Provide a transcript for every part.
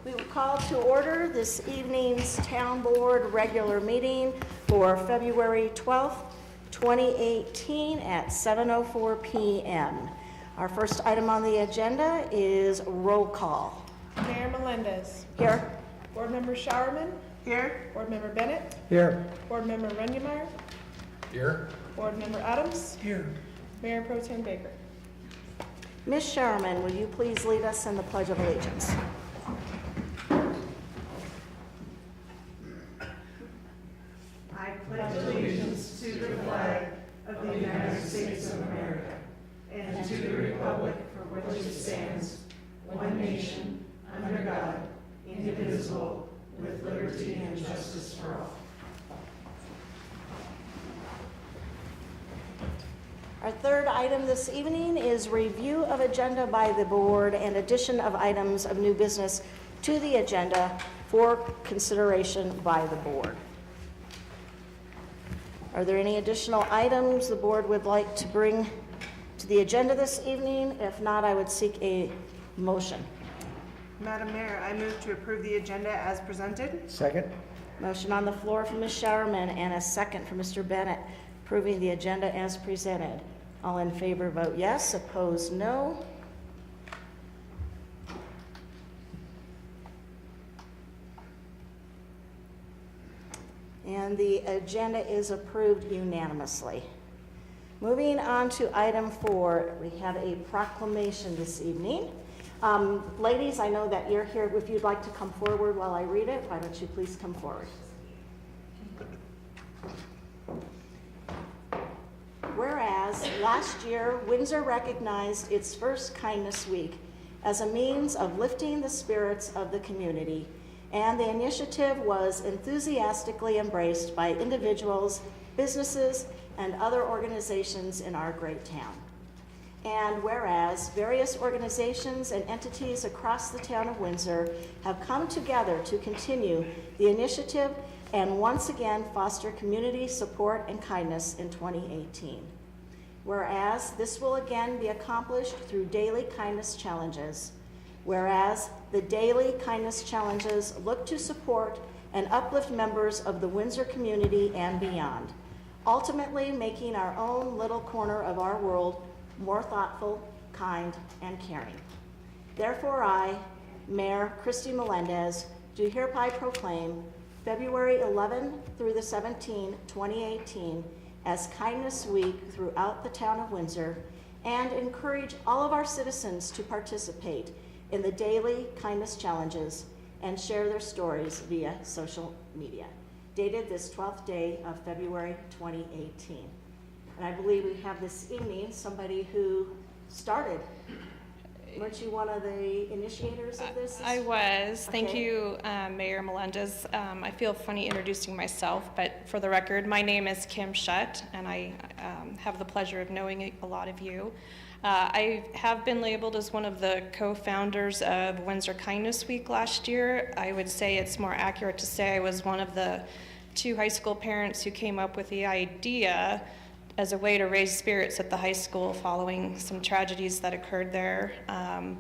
We will call to order this evening's Town Board regular meeting for February 12th, 2018 at 7:04 p.m. Our first item on the agenda is roll call. Mayor Melendez. Here. Board Member Showerman. Here. Board Member Bennett. Here. Board Member Runyemeyer. Here. Board Member Adams. Here. Mayor Pro Tem Baker. Ms. Showerman, will you please lead us in the Pledge of Allegiance? I pledge allegiance to the flag of the United States of America and to the republic for which it stands, one nation, under God, indivisible, with liberty and justice for all. Our third item this evening is review of agenda by the board and addition of items of new business to the agenda for consideration by the board. Are there any additional items the board would like to bring to the agenda this evening? If not, I would seek a motion. Madam Mayor, I move to approve the agenda as presented. Second. Motion on the floor from Ms. Showerman and a second from Mr. Bennett, approving the agenda as presented. All in favor vote yes, opposed no. And the agenda is approved unanimously. Moving on to item 4, we have a proclamation this evening. Ladies, I know that you're here. If you'd like to come forward while I read it, why don't you please come forward? Whereas last year, Windsor recognized its first Kindness Week as a means of lifting the spirits of the community, and the initiative was enthusiastically embraced by individuals, businesses, and other organizations in our great town. And whereas various organizations and entities across the town of Windsor have come together to continue the initiative and once again foster community support and kindness in 2018. Whereas this will again be accomplished through daily kindness challenges. Whereas the daily kindness challenges look to support and uplift members of the Windsor community and beyond, ultimately making our own little corner of our world more thoughtful, kind, and caring. Therefore, I, Mayor Christy Melendez, do hereby proclaim February 11 through the 17, 2018 as Kindness Week throughout the town of Windsor, and encourage all of our citizens to participate in the daily kindness challenges and share their stories via social media. Dated this 12th day of February 2018. And I believe we have this evening somebody who started. Weren't you one of the initiators of this? I was. Okay. Thank you, Mayor Melendez. I feel funny introducing myself, but for the record, my name is Kim Shutt, and I have the pleasure of knowing a lot of you. I have been labeled as one of the co-founders of Windsor Kindness Week last year. I would say it's more accurate to say I was one of the 2 high school parents who came up with the idea as a way to raise spirits at the high school following some tragedies that occurred there.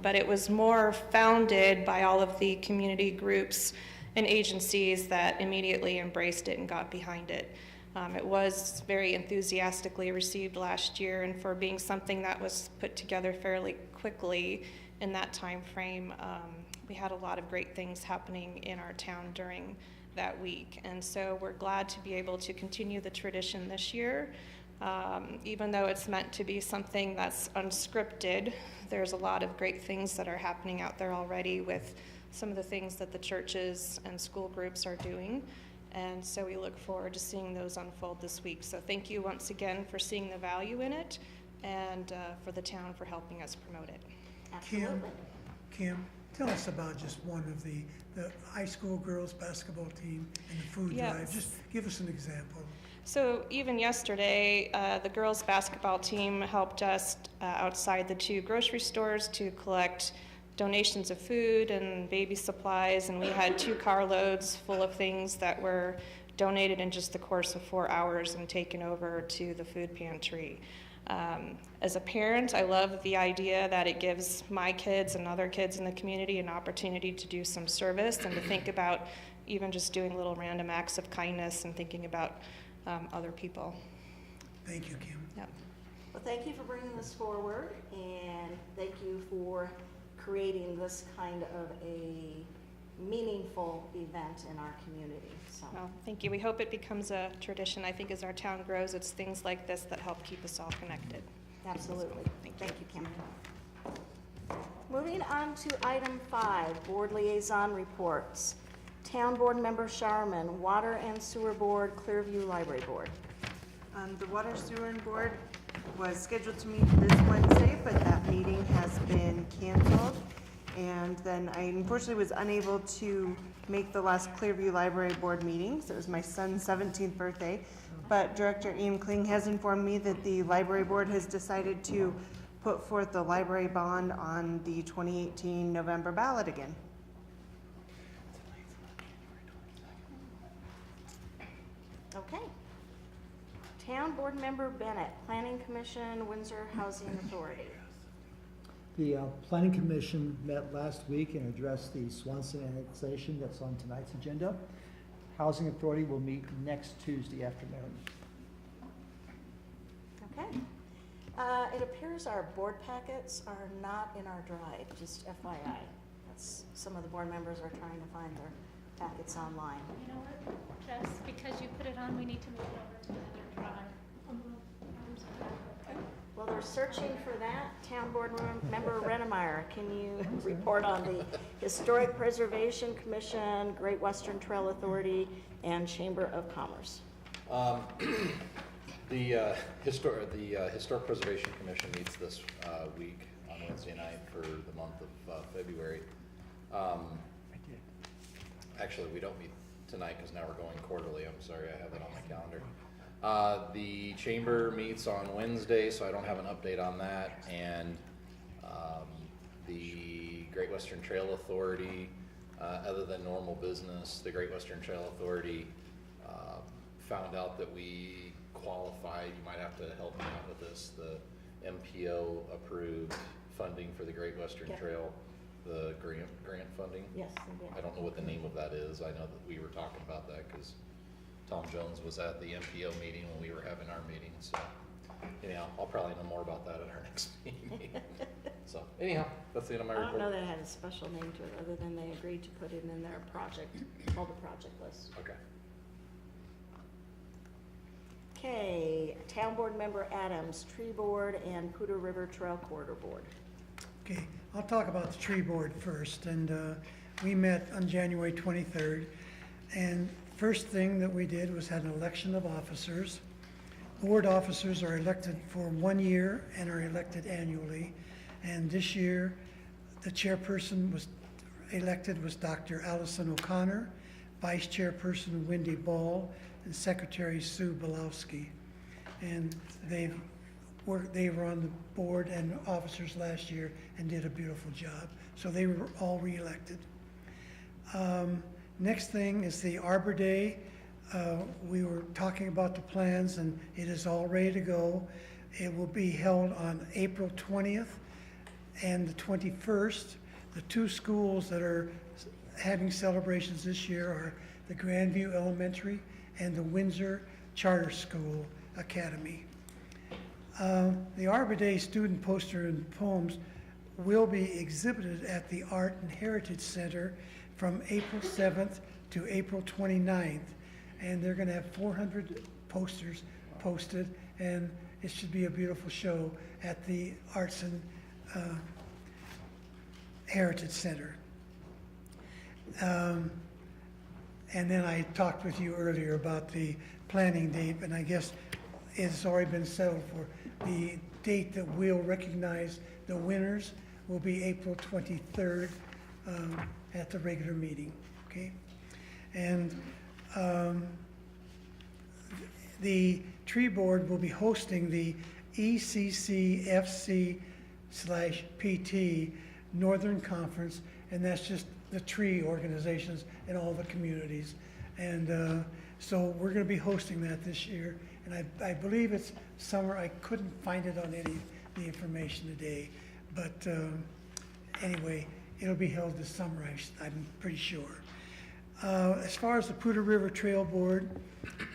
But it was more founded by all of the community groups and agencies that immediately embraced it and got behind it. It was very enthusiastically received last year, and for being something that was put together fairly quickly in that time frame, we had a lot of great things happening in our town during that week. And so we're glad to be able to continue the tradition this year. Even though it's meant to be something that's unscripted, there's a lot of great things that are happening out there already with some of the things that the churches and school groups are doing. And so we look forward to seeing those unfold this week. So thank you once again for seeing the value in it, and for the town for helping us promote it. Absolutely. Kim, tell us about just one of the high school girls basketball team and the food Yes. drive. Just give us an example. So even yesterday, the girls' basketball team helped us outside the 2 grocery stores to collect donations of food and baby supplies, and we had 2 carloads full of things that were donated in just the course of 4 hours and taken over to the food pantry. As a parent, I love the idea that it gives my kids and other kids in the community an opportunity to do some service and to think about even just doing little random acts of kindness and thinking about other people. Thank you, Kim. Yep. Well, thank you for bringing this forward, and thank you for creating this kind of a meaningful event in our community. So, Well, thank you. We hope it becomes a tradition. I think as our town grows, it's things like this that help keep us all connected. absolutely. Thank you, Kim. Moving on to item 5, Board Liaison Reports. Town Board Member Sharman, Water and Sewer Board, Clearview Library Board. The Water Sewer and Board was scheduled to meet this Wednesday, but that meeting has been canceled. And then I unfortunately was unable to make the last Clearview Library Board meeting, so it was my son's 17th birthday. But Director Ian Kling has informed me that the Library Board has decided to put forth the library bond on the 2018 November ballot again. Okay. Town Board Member Bennett, Planning Commission, Windsor Housing Authority. The Planning Commission met last week and addressed the Swanson annexation that's on tonight's agenda. Housing Authority will meet next Tuesday afternoon. Okay. It appears our board packets are not in our drive, just FYI. That's, some of the board members are trying to find their packets online. You know what, Jess, because you put it on, we need to move it over to the other drive. Well, they're searching for that. Town Board Member Rennemeyer, can you report on the Historic Preservation Commission, Great Western Trail Authority, and Chamber of Commerce? The Historic Preservation Commission meets this week on Wednesday night for the month of February. Actually, we don't meet tonight because now we're going quarterly. I'm sorry, I have that on my calendar. The chamber meets on Wednesday, so I don't have an update on that. And the Great Western Trail Authority, other than normal business, the Great Western Trail Authority found out that we qualified. You might have to help me out with this. The MPO approved funding for the Great Western Yep. Trail, the grant funding. Yes, they did. I don't know what the name of that is. I know that we were talking about that because Tom Jones was at the MPO meeting when we were having our meeting, so anyhow, I'll probably know more about that at our next meeting. So anyhow, that's the end of my I don't know report. that it had a special name to it, other than they agreed to put it in their project, called the project list. Okay. Okay, Town Board Member Adams, Tree Board, and Poudre River Trail Corridor Board. Okay, I'll talk about the tree board first, and we met on January 23rd, and first thing that we did was had an election of officers. Board officers are elected for 1 year and are elected annually, and this year, the chairperson was elected was Dr. Allison O'Connor, vice chairperson Wendy Ball, and secretary Sue Belowski. And they were on the board and officers last year and did a beautiful job. So they were all reelected. Next thing is the Arbor Day. We were talking about the plans and it is all ready to go. It will be held on April 20th and the 21st. The two schools that are having celebrations this year are the Grandview Elementary and the Windsor Charter School Academy. The Arbor Day student poster and poems will be exhibited at the Art and Heritage Center from April 7th to April 29th. And they're gonna have 400 posters posted, and it should be a beautiful show at the Arts and Heritage Center. And then I talked with you earlier about the planning date, and I guess it's already been settled for the date that we'll recognize the winners will be April 23rd at the regular meeting, okay? And the tree board will be hosting the ECCFC/PT Northern Conference, and that's just the tree organizations and all the communities. And so we're gonna be hosting that this year, And I believe it's summer. I couldn't find it on any of the information today. But anyway, it'll be held this summer, I'm pretty sure. As far as the Poudre River Trail Board,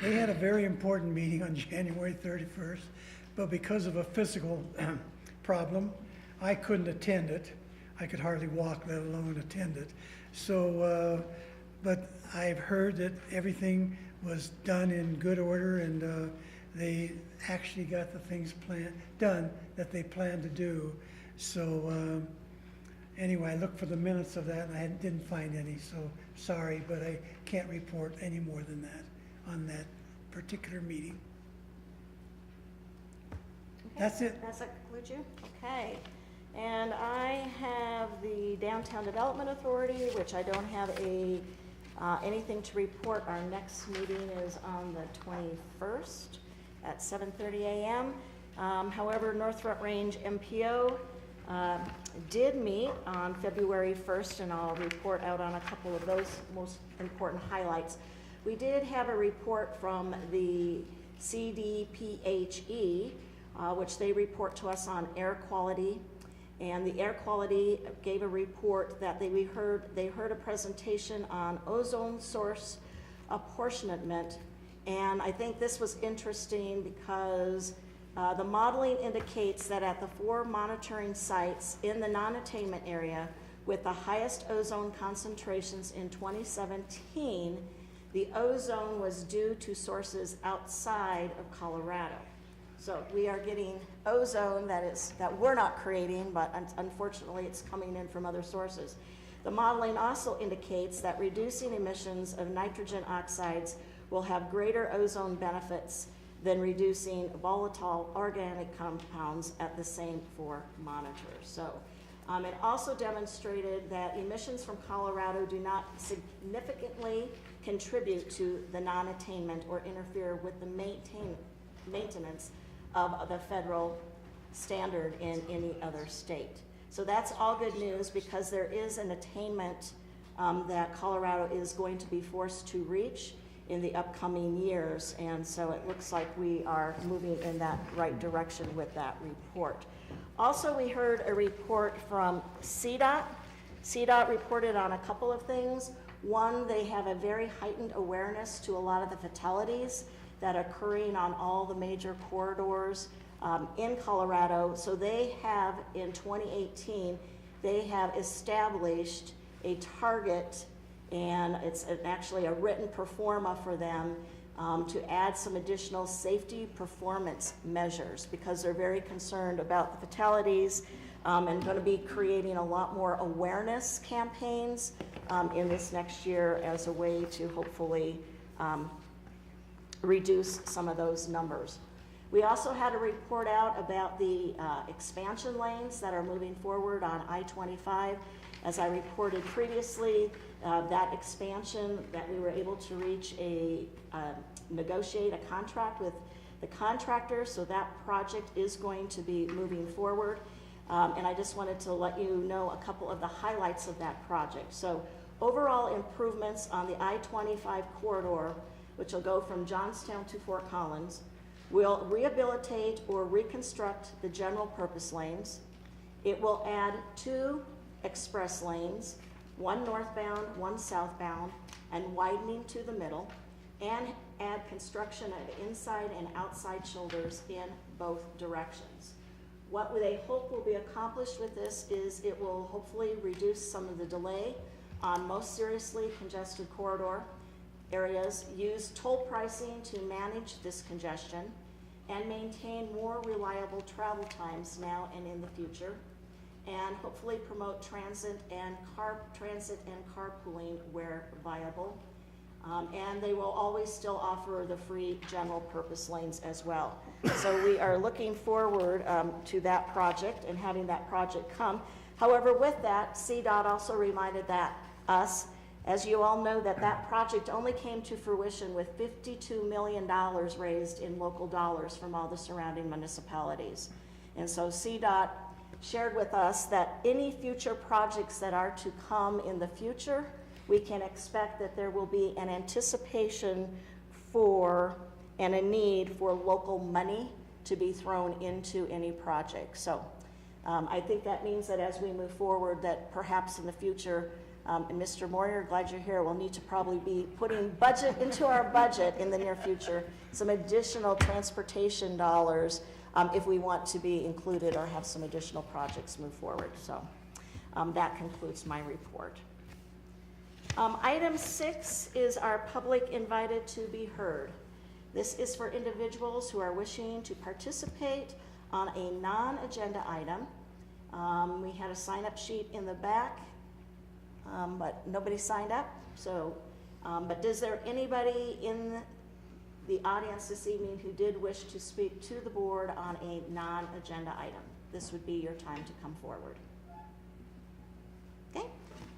they had a very important meeting on January 31st, but because of a physical problem, I couldn't attend it. I could hardly walk, let alone attend it. So, but I've heard that everything was done in good order, and they actually got the things done that they planned to do. So anyway, I looked for the minutes of that, and I didn't find any, so sorry, but I can't report any more than that on that particular meeting. That's it. Does that conclude you? Okay. And I have the Downtown Development Authority, which I don't have anything to report. Our next meeting is on the 21st at 7:30 a.m. However, North Front Range MPO did meet on February 1st, and I'll report out on a couple of those most important highlights. We did have a report from the CDPHE, which they report to us on air quality. And the air quality gave a report that they heard a presentation on ozone source apportionment. And I think this was interesting because the modeling indicates that at the 4 monitoring sites in the non-attainment area with the highest ozone concentrations in 2017, the ozone was due to sources outside of Colorado. So we are getting ozone that we're not creating, but unfortunately it's coming in from other sources. The modeling also indicates that reducing emissions of nitrogen oxides will have greater ozone benefits than reducing volatile organic compounds at the same 4 monitors. So it also demonstrated that emissions from Colorado do not significantly contribute to the non-attainment or interfere with the maintenance of the federal standard in any other state. So that's all good news, because there is an attainment that Colorado is going to be forced to reach in the upcoming years, and so it looks like we are moving in that right direction with that report. Also, we heard a report from CDOT. CDOT reported on a couple of things. One, they have a very heightened awareness to a lot of the fatalities that are occurring on all the major corridors in Colorado. So they have, in 2018, they have established a target, and it's actually a written pro forma for them to add some additional safety performance measures, because they're very concerned about the fatalities and going to be creating a lot more awareness campaigns in this next year as a way to hopefully reduce some of those numbers. We also had a report out about the expansion lanes that are moving forward on I-25. As I reported previously, that expansion that we were able to reach negotiate a contract with the contractor, so that project is going to be moving forward. And I just wanted to let you know a couple of the highlights of that project. So overall improvements on the I-25 corridor, which will go from Johnstown to Fort Collins, will rehabilitate or reconstruct the general purpose lanes. It will add 2 express lanes, 1 northbound, 1 southbound, and widening to the middle, and add construction of inside and outside shoulders in both directions. What they hope will be accomplished with this is it will hopefully reduce some of the delay on most seriously congested corridor areas, use toll pricing to manage this congestion, and maintain more reliable travel times now and in the future, and hopefully promote transit and carpooling where viable. And they will always still offer the free general purpose lanes as well. So we are looking forward to that project and having that project come. However, with that, CDOT also reminded us, as you all know, that project only came to fruition with $52 million raised in local dollars from all the surrounding municipalities. And so CDOT shared with us that any future projects that are to come in the future, we can expect that there will be an anticipation for and a need for local money to be thrown into any project. So I think that means that as we move forward, that perhaps in the future, and Mr. Moyer, glad you're here, we'll need to probably be putting budget into our budget in the near future, some additional transportation dollars if we want to be included or have some additional projects move forward. So that concludes my report. Item 6 is our public invited to be heard. This is for individuals who are wishing to participate on a non-agenda item. We had a sign-up sheet in the back, but nobody signed up. So, but is there anybody in the audience this evening who did wish to speak to the board on a non-agenda item? This would be your time to come forward. Okay,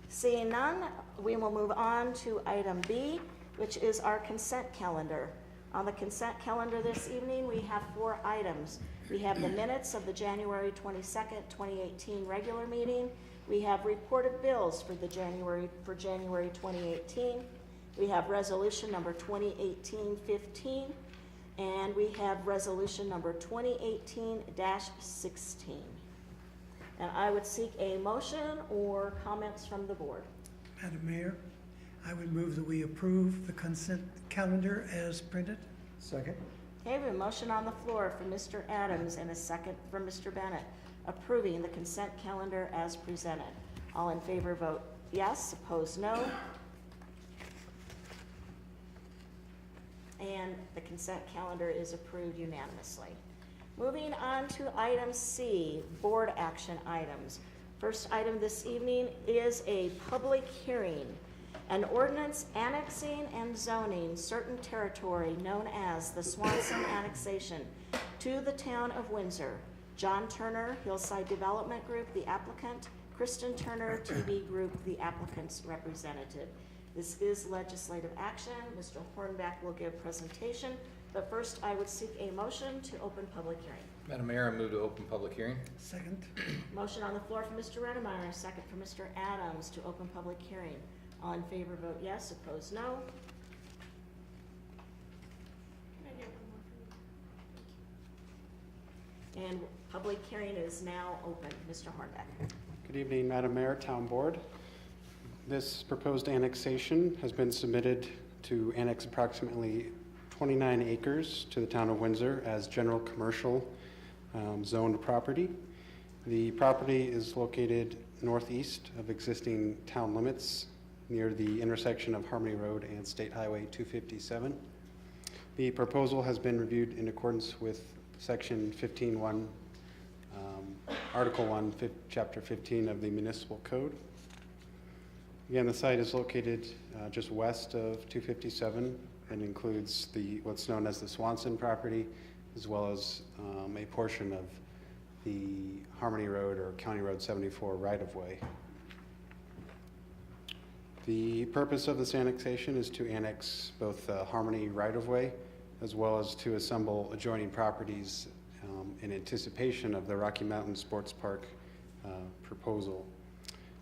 seeing none, we will move on to item B, which is our consent calendar. On the consent calendar this evening, we have 4 items. We have the minutes of the January 22nd, 2018 regular meeting. We have reported bills for January 2018. We have resolution number 2018-15, and we have resolution number 2018-16. And I would seek a motion or comments from the board. Madam Mayor, I would move that we approve the consent calendar as printed. Second? Okay, we have a motion on the floor from Mr. Adams and a second from Mr. Bennett, approving the consent calendar as presented. All in favor vote yes, opposed no. And the consent calendar is approved unanimously. Moving on to item C, board action items. First item this evening is a public hearing. An ordinance annexing and zoning certain territory known as the Swanson Annexation to the town of Windsor. John Turner, Hillside Development Group, the applicant. Kristen Turner, TB Group, the applicant's representative. This is legislative action. Mr. Hornbeck will give presentation, but first I would seek a motion to open public hearing. Madam Mayor, I move to open public hearing. Second. Motion on the floor from Mr. Redemeyer, a second from Mr. Adams to open public hearing. All in favor vote yes, opposed no. Can I get one more from you? And public hearing is now open. Mr. Hornbeck. Good evening, Madam Mayor, Town Board. This proposed annexation has been submitted to annex approximately 29 acres to the town of Windsor as general commercial zoned property. The property is located northeast of existing town limits near the intersection of Harmony Road and State Highway 257. The proposal has been reviewed in accordance with Section 15.1, Article 1, Chapter 15 of the Municipal Code. Again, the site is located just west of 257 and includes what's known as the Swanson property, as well as a portion of the Harmony Road or County Road 74 right-of-way. The purpose of this annexation is to annex both the Harmony right-of-way as well as to assemble adjoining properties in anticipation of the Rocky Mountain Sports Park proposal.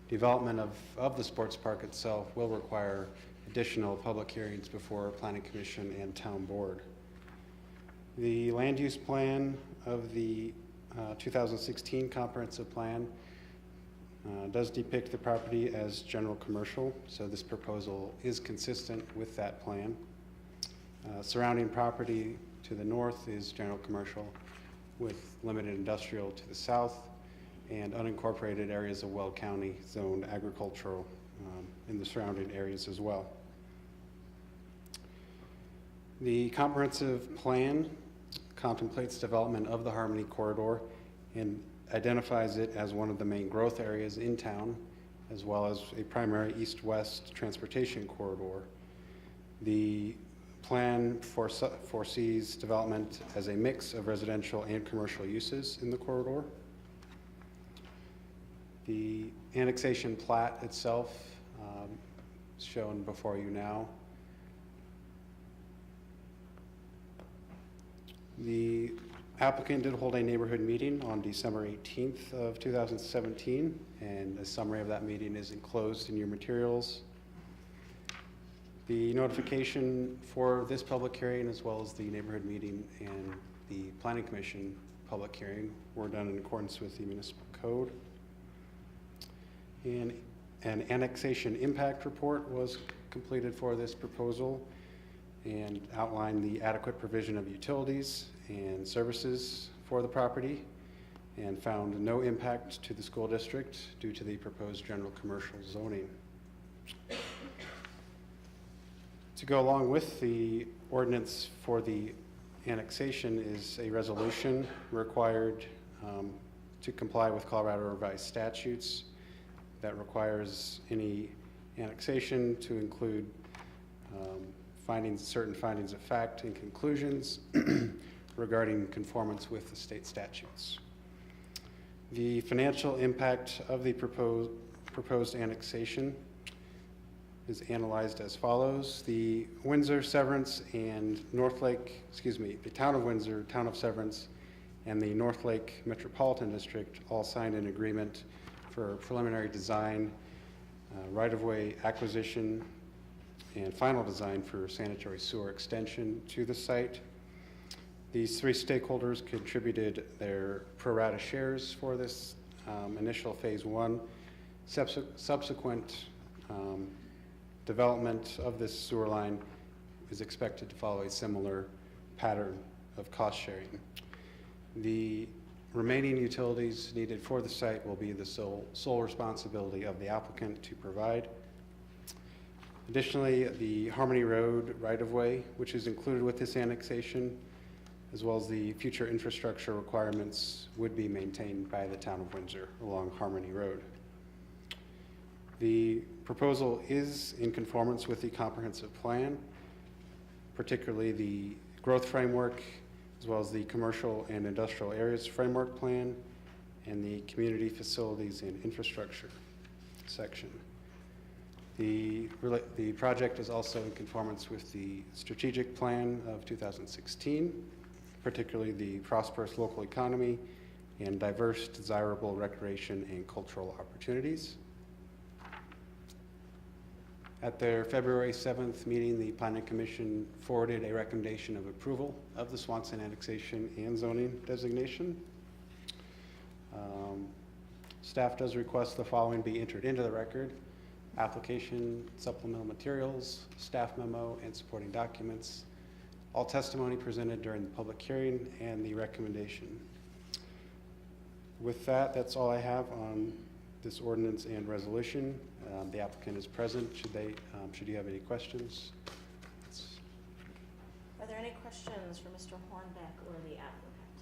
Development of the sports park itself will require additional public hearings before Planning Commission and Town Board. The land use plan of the 2016 comprehensive plan does depict the property as general commercial, so this proposal is consistent with that plan. Surrounding property to the north is general commercial with limited industrial to the south and unincorporated areas of Weld County zoned agricultural in the surrounding areas as well. The comprehensive plan contemplates development of the Harmony Corridor and identifies it as one of the main growth areas in town, as well as a primary east-west transportation corridor. The plan foresees development as a mix of residential and commercial uses in the corridor. The annexation plat itself is shown before you now. The applicant did hold a neighborhood meeting on December 18th of 2017, and a summary of that meeting is enclosed in your materials. The notification for this public hearing, as well as the neighborhood meeting and the planning commission public hearing, were done in accordance with the municipal code. And an annexation impact report was completed for this proposal and outlined the adequate provision of utilities and services for the property, and found no impact to the school district due to the proposed general commercial zoning. To go along with the ordinance for the annexation is a resolution required to comply with Colorado revised statutes that requires any annexation to include certain findings of fact and conclusions regarding conformance with the state statutes. The financial impact of the proposed annexation is analyzed as follows. The Windsor, Severance, and the Town of Windsor, Town of Severance, and the North Lake Metropolitan District all signed an agreement for preliminary design, right-of-way acquisition, and final design for sanitary sewer extension to the site. These three stakeholders contributed their pro rata shares for this initial phase one. Subsequent development of this sewer line is expected to follow a similar pattern of cost sharing. The remaining utilities needed for the site will be the sole responsibility of the applicant to provide. Additionally, the Harmony Road right-of-way, which is included with this annexation, as well as the future infrastructure requirements, would be maintained by the Town of Windsor along Harmony Road. The proposal is in conformance with the comprehensive plan, particularly the growth framework, as well as the commercial and industrial areas framework plan and the community facilities and infrastructure section. The project is also in conformance with the strategic plan of 2016, particularly the prosperous local economy and diverse, desirable recreation and cultural opportunities. At their February 7th meeting, the Planning Commission forwarded a recommendation of approval of the Swanson annexation and zoning designation. Staff does request the following be entered into the record: application, supplemental materials, staff memo, and supporting documents, all testimony presented during the public hearing, and the recommendation. With that, that's all I have on this ordinance and resolution. The applicant is present. Should you have any questions? Are there any questions for Mr. Hornbeck or the applicant?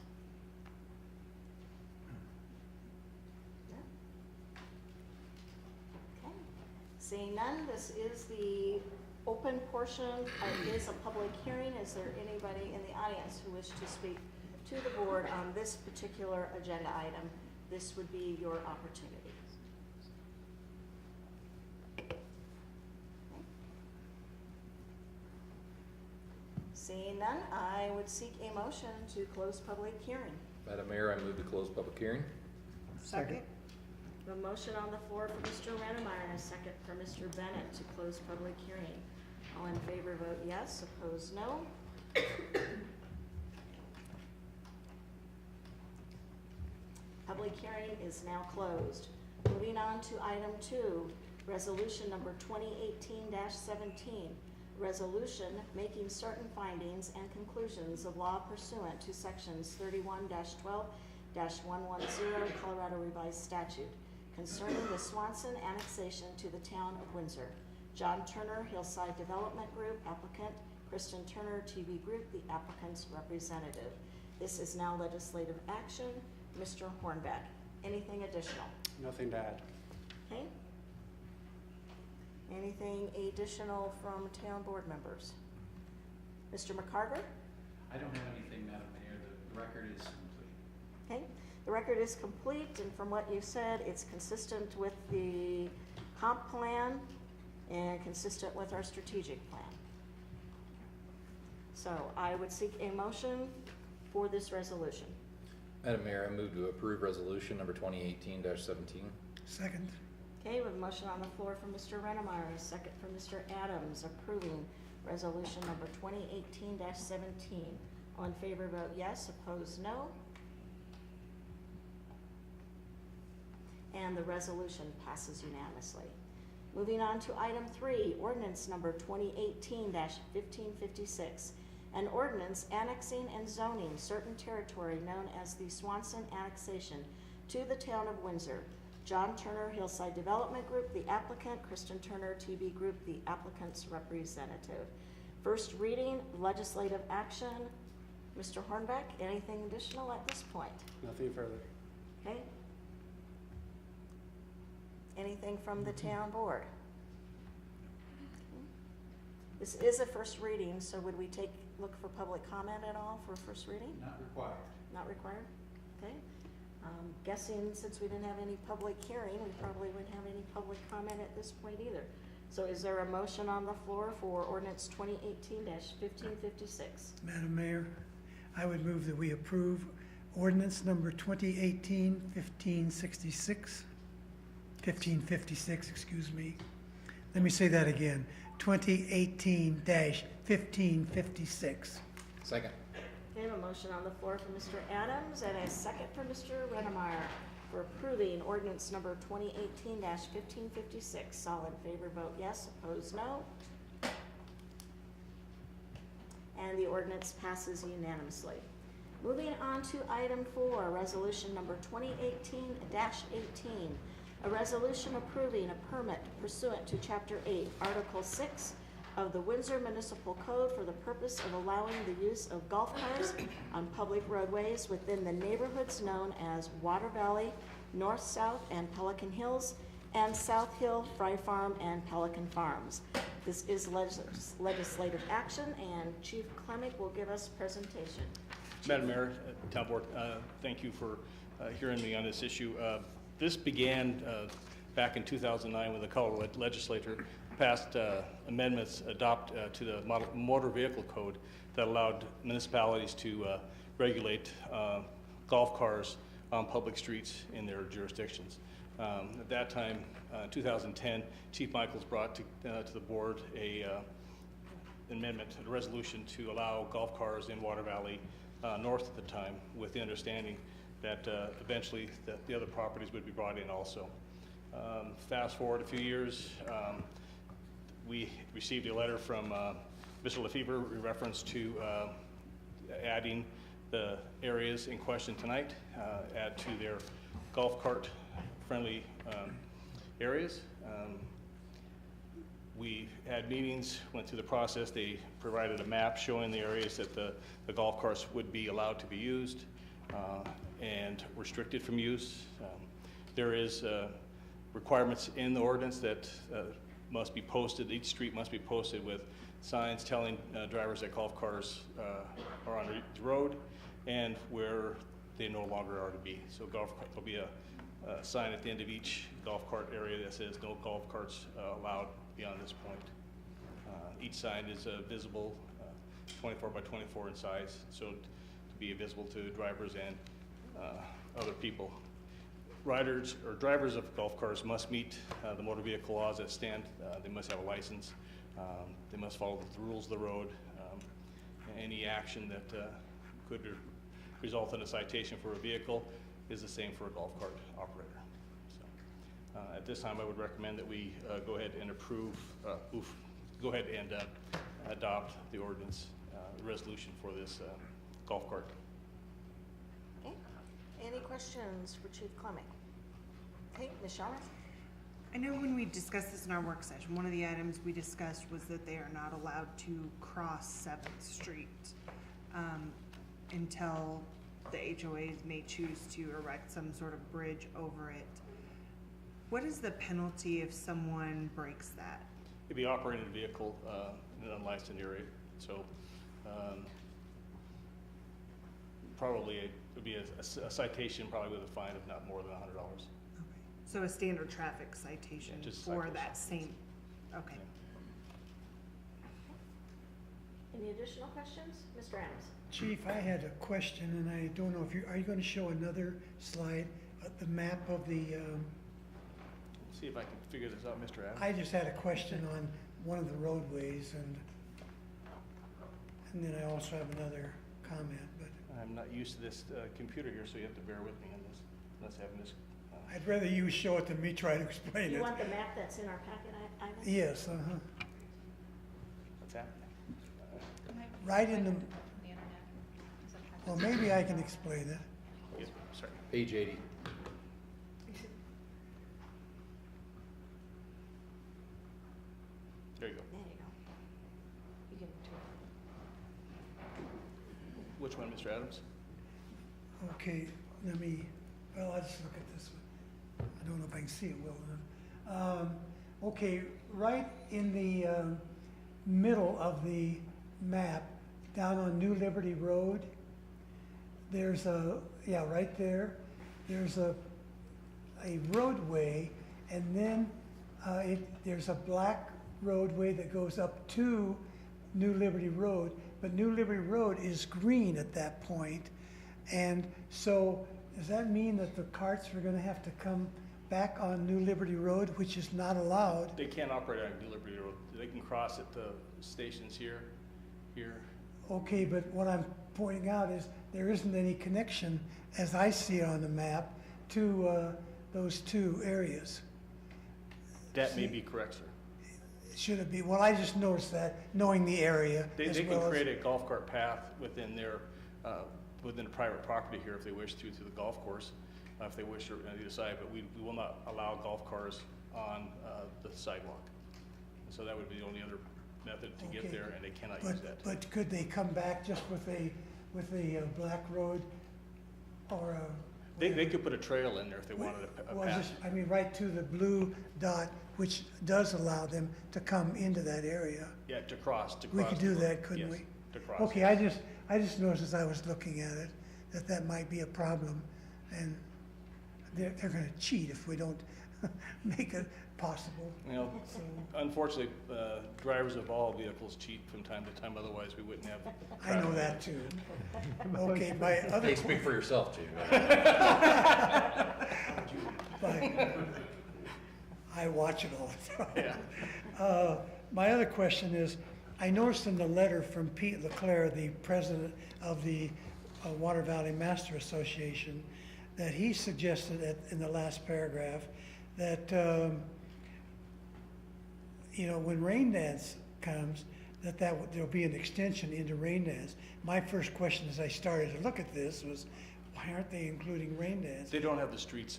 No? Okay. Seeing none, this is the open portion. It is a public hearing. Is there anybody in the audience who wishes to speak to the board on this particular agenda item? This would be your opportunity. Seeing none, I would seek a motion to close public hearing. Madam Mayor, I move to close public hearing. Second. A motion on the floor for Mr. Rennemeyer and a second for Mr. Bennett to close public hearing. All in favor vote yes, opposed no. Public hearing is now closed. Moving on to item 2, resolution number 2018-17. Resolution making certain findings and conclusions of law pursuant to sections 31-12-110 Colorado Revised Statute concerning the Swanson annexation to the Town of Windsor. John Turner, Hillside Development Group, applicant. Kristen Turner, TV Group, the applicant's representative. This is now legislative action. Mr. Hornbeck, anything additional? Nothing to add. Okay. Anything additional from town board members? Mr. McCarter? I don't have anything, Madam Mayor. The record is complete. Okay, the record is complete, and from what you said, it's consistent with the comp plan and consistent with our strategic plan. So I would seek a motion for this resolution. Madam Mayor, I move to approve resolution number 2018-17. Second. Okay, we have a motion on the floor from Mr. Renemeyer, a second from Mr. Adams, approving resolution number 2018-17. All in favor, vote yes. Opposed, no. And the resolution passes unanimously. Moving on to item 3, ordinance number 2018-1556. An ordinance annexing and zoning certain territory known as the Swanson Annexation to the town of Windsor. John Turner, Hillside Development Group, the applicant. Kristen Turner, TB Group, the applicant's representative. First reading, legislative action. Mr. Hornbeck, anything additional at this point? Nothing further. Okay. Anything from the town board? This is a first reading, so would we look for public comment at all for first reading? Not required. Not required? Okay. Guessing since we didn't have any public hearing, we probably wouldn't have any public comment at this point either. So is there a motion on the floor for ordinance 2018-1556? Madam Mayor, I would move that we approve ordinance number 2018-1556, 1556, excuse me. Let me say that again, 2018-1556. Second. Okay, I have a motion on the floor from Mr. Adams and a second from Mr. Renemeyer for approving ordinance number 2018-1556. All in favor, vote yes. Opposed, no. And the ordinance passes unanimously. Moving on to item 4, resolution number 2018-18. A resolution approving a permit pursuant to Chapter 8, Article 6 of the Windsor Municipal Code for the purpose of allowing the use of golf cars on public roadways within the neighborhoods known as Water Valley, North South, and Pelican Hills, and South Hill, Fry Farm, and Pelican Farms. This is legislative action, and Chief Clemick will give us presentation. Madam Mayor, Town Board, thank you for hearing me on this issue. This began back in 2009 when the Colorado legislature passed amendments to the motor vehicle code that allowed municipalities to regulate golf cars on public streets in their jurisdictions. At that time, 2010, Chief Michaels brought to the board a resolution to allow golf cars in Water Valley North at the time, with the understanding that eventually the other properties would be brought in also. Fast forward a few years, we received a letter from Mr. Lefevre in reference to adding the areas in question tonight, add to their golf cart friendly areas. We had meetings, went through the process. They provided a map showing the areas that the golf carts would be allowed to be used and restricted from use. There is requirements in the ordinance that must be posted. Each street must be posted with signs telling drivers that golf cars are on the road and where they no longer are to be. So there'll be a sign at the end of each golf cart area that says no golf carts allowed beyond this point. Each sign is visible, 24 by 24 in size, so to be visible to drivers and other people. Riders or drivers of golf cars must meet the motor vehicle laws that stand. They must have a license. They must follow the rules of the road. Any action that could result in a citation for a vehicle is the same for a golf cart operator. So, at this time, I would recommend that we go ahead and adopt the ordinance resolution for this golf cart. Okay. Any questions for Chief Clemick? Okay, Ms. Schaller? I know when we discussed this in our work session, one of the items we discussed was that they are not allowed to cross 7th Street until the HOAs may choose to erect some sort of bridge over it. What is the penalty if someone breaks that? It'd be operating a vehicle in an unlicensed area, so probably it would be a citation, probably with a fine of not more than $100. Okay. So a standard traffic citation Yeah, just for citation. that same, okay. Any additional questions? Mr. Adams? Chief, I had a question, and I don't know if are you going to show another slide, the map of the, See see if I can figure this out, Mr. Adams. I just had a question on one of the roadways, and then I also have another comment, but I'm not used to this computer here, so you have to bear with me on this, unless having this. I'd rather you show it than me try to explain You it. want the map that's in our packet, Ivan? Yes, What's happening? right in the, From the internet. Is that well, maybe I can explain it. Yes, sorry. Page 80. There you go. There you go. You give it to her. Which one, Mr. Adams? Okay, let me, well, I'll just look at this one. I don't know if I can see it well enough. Okay, right in the middle of the map, down on New Liberty Road, there's a, yeah, right there, there's a roadway, and then there's a black roadway that goes up to New Liberty Road, but New Liberty Road is green at that point. And so, does that mean that the carts are gonna have to come back on New Liberty Road, which is not allowed? They can't operate on New Liberty Road. They can cross at the stations here. Okay, but what I'm pointing out is there isn't any connection, as I see it on the map, to those two areas. That may be correct, sir. Should it be? Well, I just noticed that, knowing the area They as can well as. create a golf cart path within their, within a private property here if they wish to the golf course, if they wish to on either side, but we will not allow golf cars on the sidewalk. So that would be the only other method to get Okay. there, and they cannot use that. But could they come back just with a black road or a? They could put a trail in there if they wanted a Well, path. just, I mean, right to the blue dot, which does allow them to come into that area. Yeah, to cross. We could do the- that, couldn't yes, we? to cross. Okay, I just noticed as I was looking at it, that might be a problem. And they're gonna cheat if we don't make it possible. You know, So, unfortunately, drivers of all vehicles cheat from time to time, otherwise we wouldn't have. I know that too. Okay, my other. Hey, speak for yourself, Chief. I watch it all the time. Yeah. My other question is, I noticed in the letter from Pete Leclerc, the president of the Water Valley Master Association, that he suggested in the last paragraph that, when rain dance comes, there'll be an extension into rain dance. My first question as I started to look at this was, why aren't they including rain dance? They don't have the streets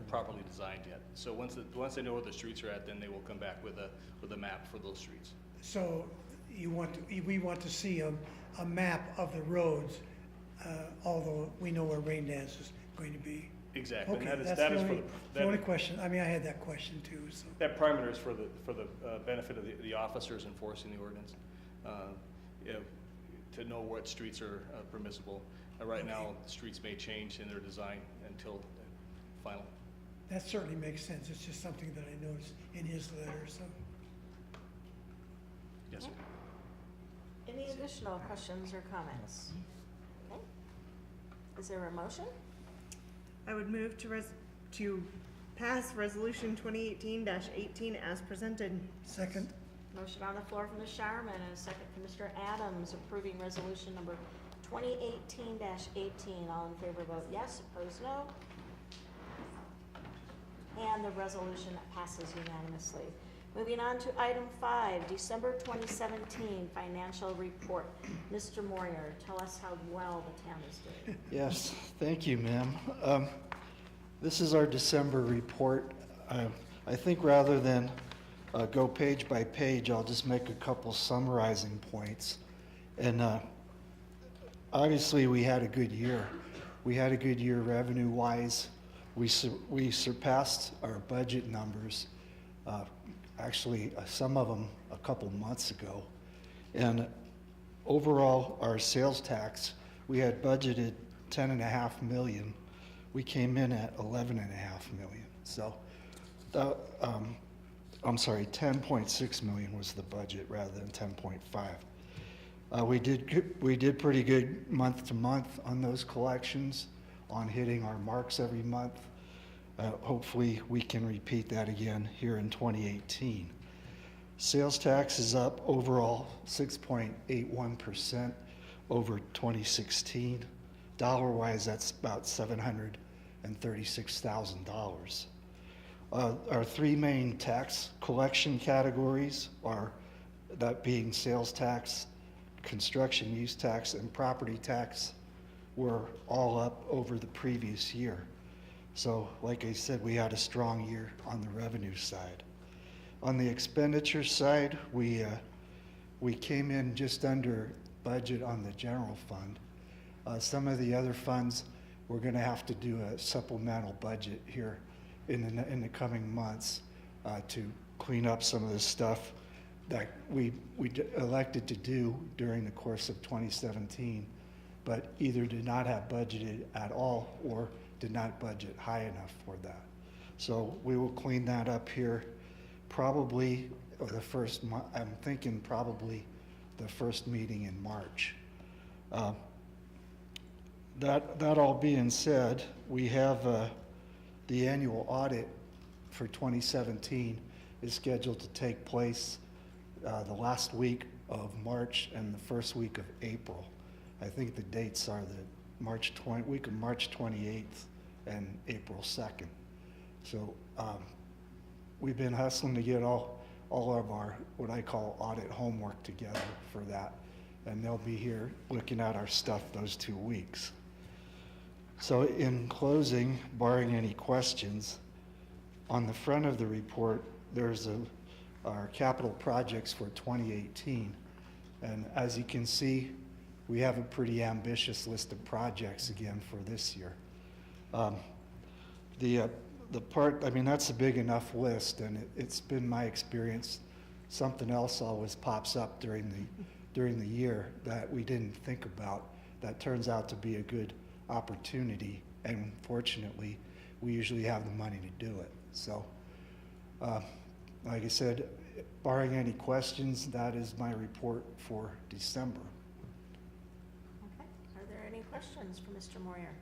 properly designed yet. So once they know where the streets are at, then they will come back with a map for those streets. So we want to see a map of the roads, although we know where rain dance is going to be. Exactly. Okay, And that's that the is for only, the, the only that, question. I mean, I had that question too, so. that perimeter is for the benefit of the officers enforcing the ordinance. To know what streets are permissible. Right now, the streets may change in their design until final. That certainly makes sense. It's just something that I noticed in his letter, so. Yes, sir. Any additional questions or comments? Okay. Is there a motion? I would move to pass resolution 2018-18 as presented. Second, Motion on the floor from Ms. Sharman and a second from Mr. Adams approving resolution number 2018-18. All in favor vote yes, opposed no. And the resolution passes unanimously. Moving on to item 5, December 2017 financial report. Mr. Moyer, tell us how well the town is doing. Yes, thank you, ma'am. This is our December report. I think rather than go page by page, I'll just make a couple summarizing points. And obviously, we had a good year. We had a good year revenue-wise. We surpassed our budget numbers, actually some of them a couple months ago. And overall, our sales tax, we had budgeted $10.5 million. We came in at $11.5 million. So, I'm sorry, $10.6 million was the budget rather than 10.5. We did pretty good month to month on those collections, on hitting our marks every month. Hopefully, we can repeat that again here in 2018. Sales tax is up overall 6.81% over 2016. Dollar-wise, that's about $736,000. Our three main tax collection categories are that being sales tax, construction use tax, and property tax were all up over the previous year. So like I said, we had a strong year on the revenue side. On the expenditure side, we came in just under budget on the general fund. Some of the other funds, we're going to have to do a supplemental budget here in the coming months to clean up some of the stuff that we elected to do during the course of 2017, but either did not have budgeted at all or did not budget high enough for that. So we will clean that up here probably, or I'm thinking probably the first meeting in March. That all being said, we have the annual audit for 2017 is scheduled to take place the last week of March and the first week of April. I think the dates are the week of March 28th and April 2nd. So we've been hustling to get all of our, what I call audit homework together for that. And they'll be here looking at our stuff those 2 weeks. So in closing, barring any questions, on the front of the report, there's our capital projects for 2018. And as you can see, we have a pretty ambitious list of projects again for this year. The part, I mean, that's a big enough list, and it's been my experience, something else always pops up during the year that we didn't think about that turns out to be a good opportunity, and fortunately, we usually have the money to do it. So, like I said, barring any questions, that is my report for December. Okay, are there any questions for Mr. Moyer?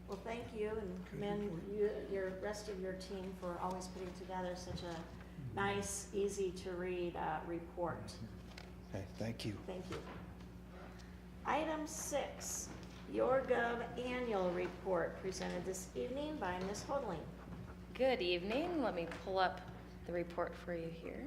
Well, thank you, and commend you, your rest of your team for always putting together such a nice, easy to read report. Okay, thank you. Thank you. Item 6, YourGov Annual Report, presented this evening by Ms. Hodling. Good evening. Let me pull up the report for you here.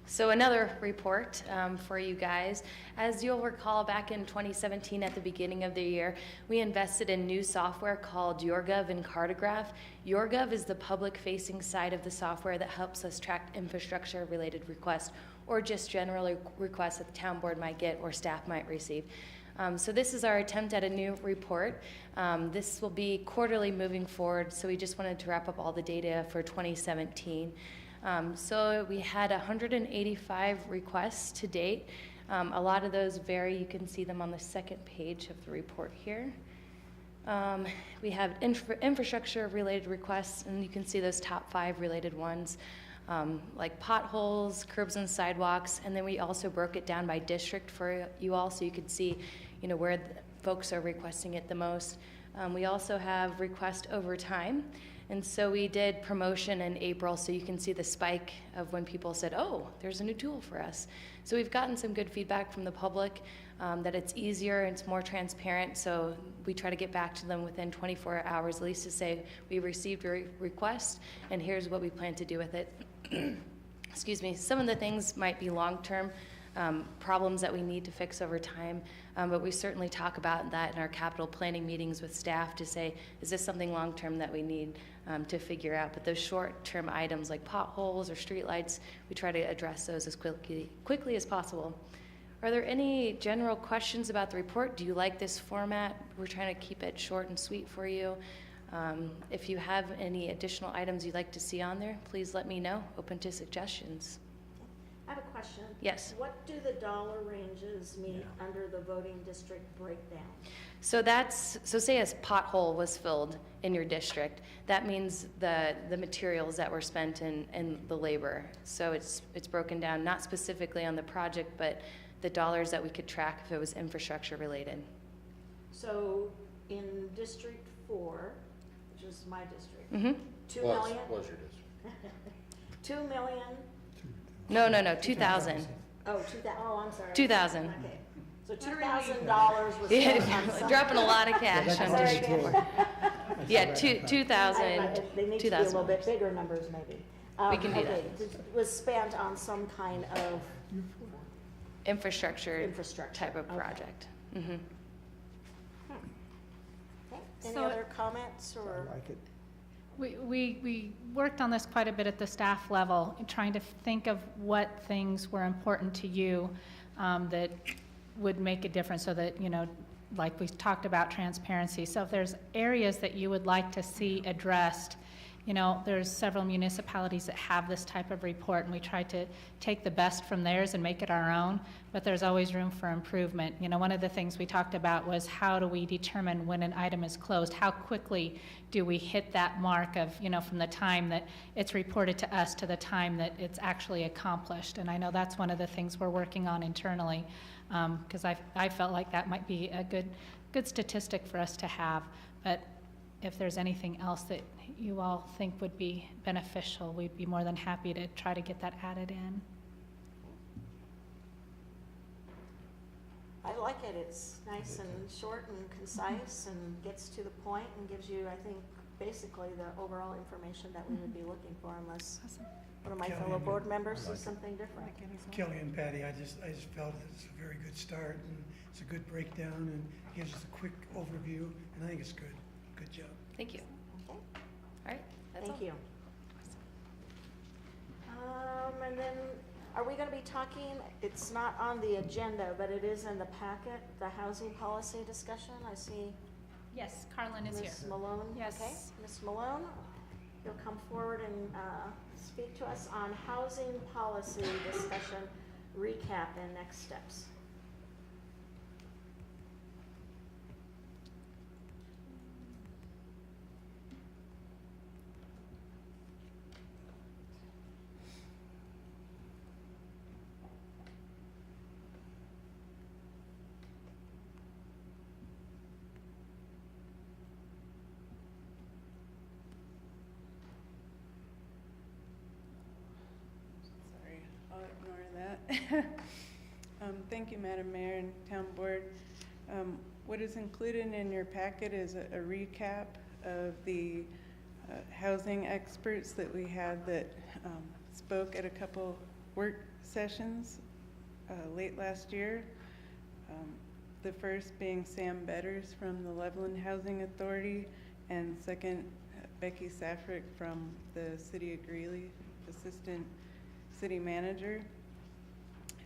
So another report for you guys. As you'll recall, back in 2017 at the beginning of the year, we invested in new software called YourGov and Cartograph. YourGov is the public-facing side of the software that helps us track infrastructure-related requests or just general requests that the town board might get or staff might receive. So this is our attempt at a new report. This will be quarterly moving forward, so we just wanted to wrap up all the data for 2017. So we had 185 requests to date. A lot of those vary. You can see them on the second page of the report here. We have infrastructure-related requests, and you can see those top 5 related ones, like potholes, curbs and sidewalks, and then we also broke it down by district for you all, so you could see, where folks are requesting it the most. We also have request over time. And so we did promotion in April, so you can see the spike of when people said, oh, there's a new tool for us. So we've gotten some good feedback from the public that it's easier and it's more transparent, so we try to get back to them within 24 hours at least to say, we received your request and here's what we plan to do with it. Excuse me. Some of the things might be long-term problems that we need to fix over time, but we certainly talk about that in our capital planning meetings with staff to say, is this something long-term that we need to figure out? But those short-term items like potholes or streetlights, we try to address those as quickly as possible. Are there any general questions about the report? Do you like this format? We're trying to keep it short and sweet for you. If you have any additional items you'd like to see on there, please let me know. Open to suggestions. I have a question. Yes. What do the dollar ranges mean under the voting district breakdown? So say a pothole was filled in your district. That means the materials that were spent in the labor. So it's broken down, not specifically on the project, but the dollars that we could track if it was infrastructure related. So in District 4, which is my district, Mm-hmm. 2 Was million? your district. 2 million? No, 2,000. Oh, 2,000, oh, I'm sorry. 2,000. Okay. So $2,000 was spent on something. Dropping a lot of cash that's on Sorry, District Dan. 4. Yeah, 2,000. They need to be a 2,000. little bit bigger numbers, maybe. We can do that. Okay, was spent on some kind of Infrastructure infrastructure. type of Okay. project. Mm-hmm. Okay. Any So- other comments or? I like it. We worked on this quite a bit at the staff level, trying to think of what things were important to you that would make a difference so that, you know, like we talked about transparency. So if there's areas that you would like to see addressed, you know, there's several municipalities that have this type of report, and we try to take the best from theirs and make it our own, but there's always room for improvement. You know, one of the things we talked about was how do we determine when an item is closed? How quickly do we hit that mark of, you know, from the time that it's reported to us to the time that it's actually accomplished? And I know that's one of the things we're working on internally, because I felt like that might be a good statistic for us to have. But if there's anything else that you all think would be beneficial, we'd be more than happy to try to get that added in. I like it. It's nice and short and concise and gets to the point and gives you, I think, basically the overall information that we would be looking for, unless one of my Kelly, fellow and board members sees something different. Kelly and Patty, I just felt it's a very good start, and it's a good breakdown, and gives us a quick overview, and I think it's good. Good job. Thank you. Okay. All right, that's all. Thank you. And then, are we gonna be talking, it's not on the agenda, but it is in the packet, the housing policy discussion? I see Yes, Carlin is here. Ms. Malone. Yes. Okay, Ms. Malone, you'll come forward and speak to us on housing policy discussion, recap, and next steps. Sorry, I'll ignore that. Thank you, Madam Mayor and Town Board. What is included in your packet is a recap of the housing experts that we had that spoke at a couple work sessions late last year. The first being Sam Betters from the Loveland Housing Authority, and second, Becky Safrick from the City of Greeley, Assistant City Manager.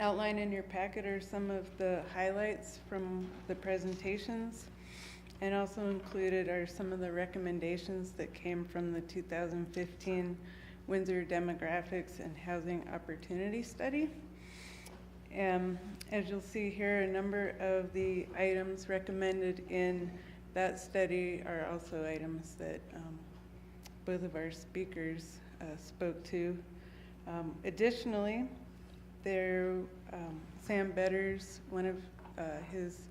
Outlined in your packet are some of the highlights from the presentations, and also included are some of the recommendations that came from the 2015 Windsor Demographics and Housing Opportunity Study. As you'll see here, a number of the items recommended in that study are also items that both of our speakers spoke to. Additionally, Sam Betters, one of his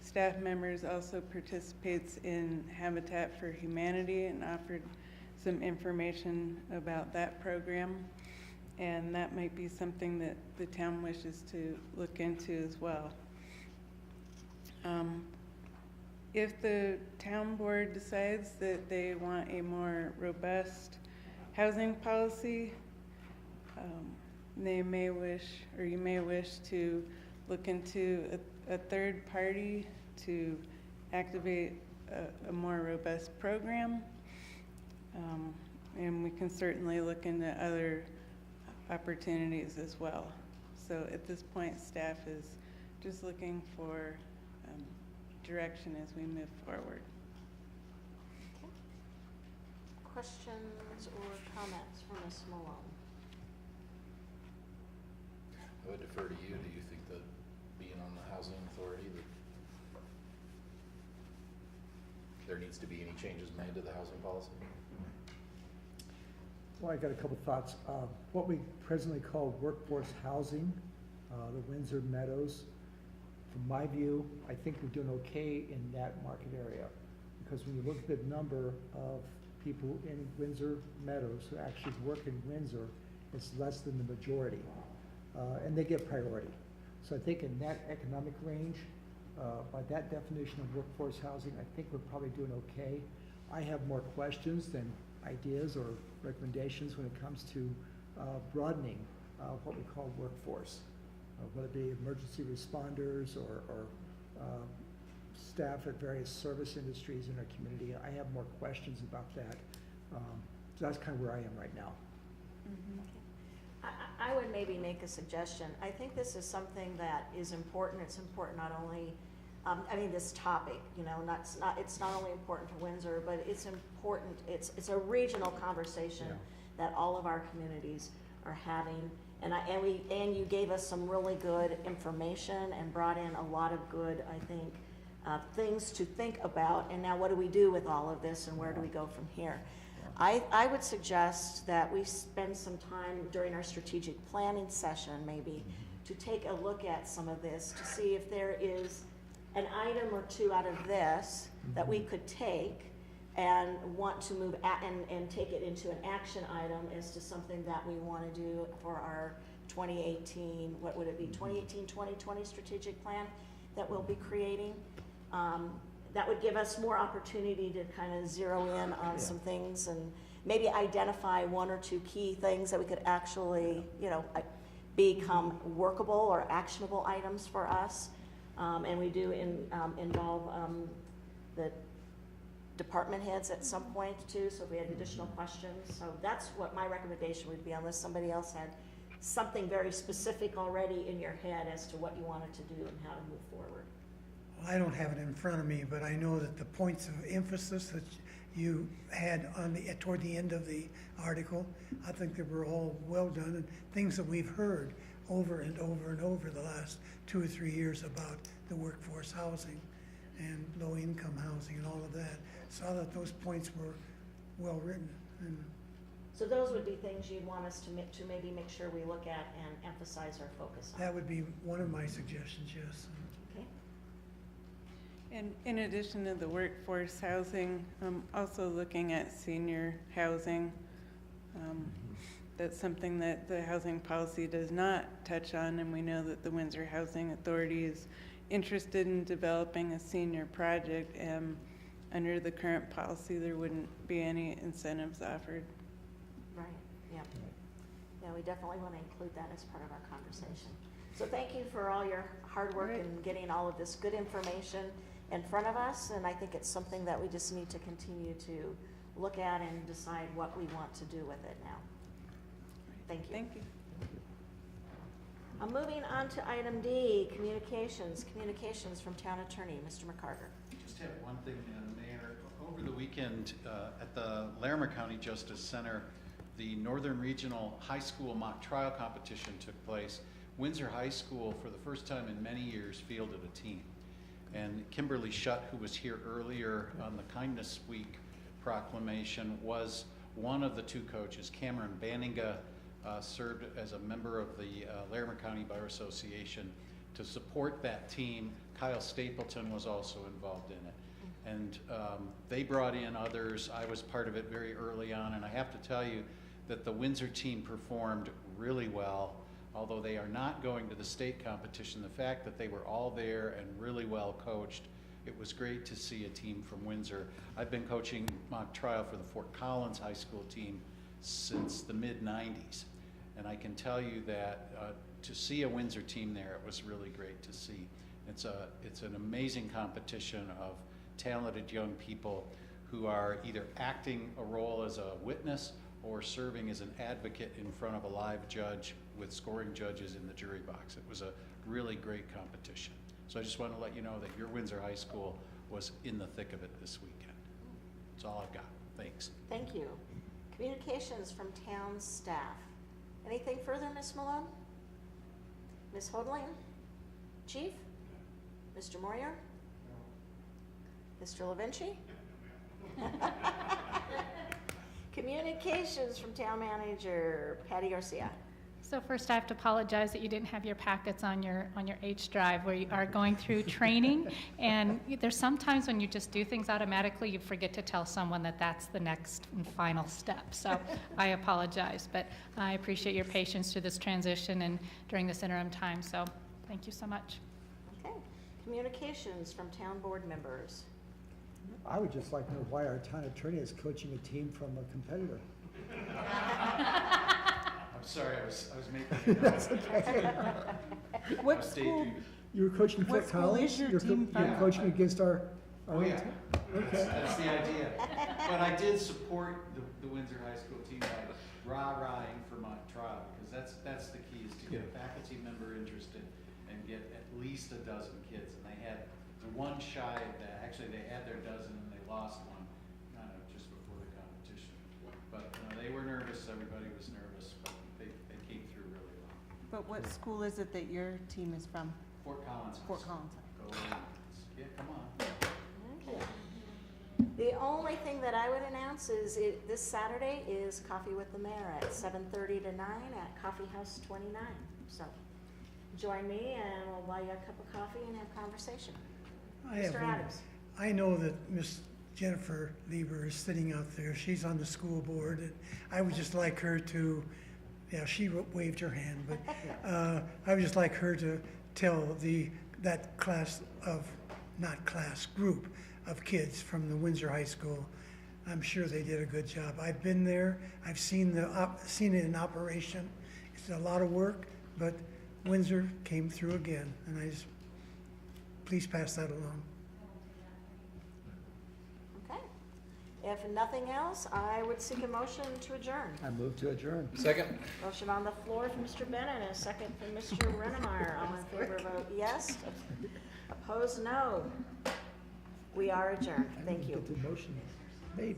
staff members, also participates in Habitat for Humanity and offered some information about that program. And that might be something that the town wishes to look into as well. If the town board decides that they want a more robust housing policy, they may wish, or you may wish to look into a third party to activate a more robust program. And we can certainly look into other opportunities as well. So at this point, staff is just looking for direction as we move forward. Questions or comments from Ms. Malone? I would defer to you. Do you think that being on the housing authority, that there needs to be any changes made to the housing policy? Well, I got a couple thoughts. What we presently call workforce housing the Windsor Meadows. From my view, I think we're doing okay in that market area. Because when you look at the number of people in Windsor Meadows who actually work in Windsor, it's less than the majority. And they get priority. So I think in that economic range, by that definition of workforce housing, I think we're probably doing okay. I have more questions than ideas or recommendations when it comes to broadening what we call workforce, whether it be emergency responders or staff at various service industries in our community. I have more questions about that. So that's kind of where I am right now. I would maybe make a suggestion. I think this is something that is important. It's important not only, I mean, this topic, you know, it's not only important to Windsor, but it's important, it's a regional conversation that all of our communities are having. And you gave us some really good information and brought in a lot of good, I think, things to think about. And now what do we do with all of this and where do we go from here? I would suggest that we spend some time during our strategic planning session maybe to take a look at some of this to see if there is an item or two out of this that we could take and want to move and take it into an action item as to something that we want to do for our 2018, what would it be, 2018-2020 strategic plan that we'll be creating. That would give us more opportunity to kind of zero in on some things and maybe identify one or two key things that we could actually, you know, become workable or actionable items for us. And we do involve the department heads at some point too, so if we had additional questions. So that's what my recommendation would be, unless somebody else had something very specific already in your head as to what you wanted to do and how to move forward. I don't have it in front of me, but I know that the points of emphasis that you had on toward the end of the article, I think they were all well done and things that we've heard over and over and over the last 2 or 3 years about the workforce housing and low-income housing and all of that. So I thought those points were well written. And so those would be things you'd want us to maybe make sure we look at and emphasize our focus on. that would be one of my suggestions, yes. Okay. And in addition to the workforce housing, also looking at senior housing. That's something that the housing policy does not touch on, and we know that the Windsor Housing Authority is interested in developing a senior project. Under the current policy, there wouldn't be any incentives offered. Right, yeah. Yeah, we definitely want to include that as part of our conversation. So thank you for all your hard work in getting all of this good information in front of us, and I think it's something that we just need to continue to look at and decide what we want to do with it now. Thank you. Thank you. I'm moving on to item D, communications from Town Attorney, Mr. McCarter. Just have one thing, Mayor. Over the weekend at the Larimer County Justice Center, the Northern Regional High School Mock Trial Competition took place. Windsor High School, for the first time in many years, fielded a team. And Kimberly Shutt, who was here earlier on the Kindness Week proclamation, was one of the two coaches. Cameron Banninga served as a member of the Larimer County Bar Association to support that team. Kyle Stapleton was also involved in it. And they brought in others. I was part of it very early on, and I have to tell you that the Windsor team performed really well. Although they are not going to the state competition, the fact that they were all there and really well coached, it was great to see a team from Windsor. I've been coaching mock trial for the Fort Collins High School team since the mid-90s. And I can tell you that to see a Windsor team there, it was really great to see. It's an amazing competition of talented young people who are either acting a role as a witness or serving as an advocate in front of a live judge with scoring judges in the jury box. It was a really great competition. So I just want to let you know that your Windsor High School was in the thick of it this weekend. That's all I've got. Thanks. Thank you. Communications from town staff. Anything further, Ms. Malone? Ms. Hodling? Chief? Mr. Moyer? Mr. LaVinci? Communications from town manager Patty Garcia. So first, I have to apologize that you didn't have your packets on your H drive where you are going through training. And there's sometimes when you just do things automatically, you forget to tell someone that that's the next and final step. So I apologize, but I appreciate your patience through this transition and during this interim time. So thank you so much. Okay. Communications from town board members. I would just like to know why our town attorney is coaching a team from a competitor. I'm sorry, I was making a note. What school, You were coaching What Fort school Collins? is your You're team You're from? coaching against our Oh, yeah. Okay. That's the idea. But I did support the Windsor High School team by rah-rahing for mock trial, because that's the key, is to get a faculty member interested and get at least a dozen kids. And they had the one shy of that. Actually, they had their dozen and they lost one, just before the competition. But they were nervous, everybody was nervous, but they came through really well. but what school is it that your team is from? Fort Collins. High Fort School. Collins. Go Lions. Yeah, come on. Okay. The only thing that I would announce is this Saturday is Coffee with the Mayor at 7:30 to 9 at Coffee House 29. So join me and we'll buy you a cup of coffee and have conversation. I have Mr. one. Adams. I know that Miss Jennifer Lieber is sitting out there. She's on the school board, and I would just like her to, yeah, she waved her hand, but I would just like her to tell that group of kids from the Windsor High School, I'm sure they did a good job. I've been there. I've seen it in operation. It's a lot of work, but Windsor came through again, and please pass that along. Okay. If nothing else, I would seek a motion to adjourn. I move to adjourn. Second? Motion on the floor from Mr. Bennett and a second from Mr. Rennemeyer. All in favor, vote yes. Opposed, no. We are adjourned. Thank you. Get the motion made.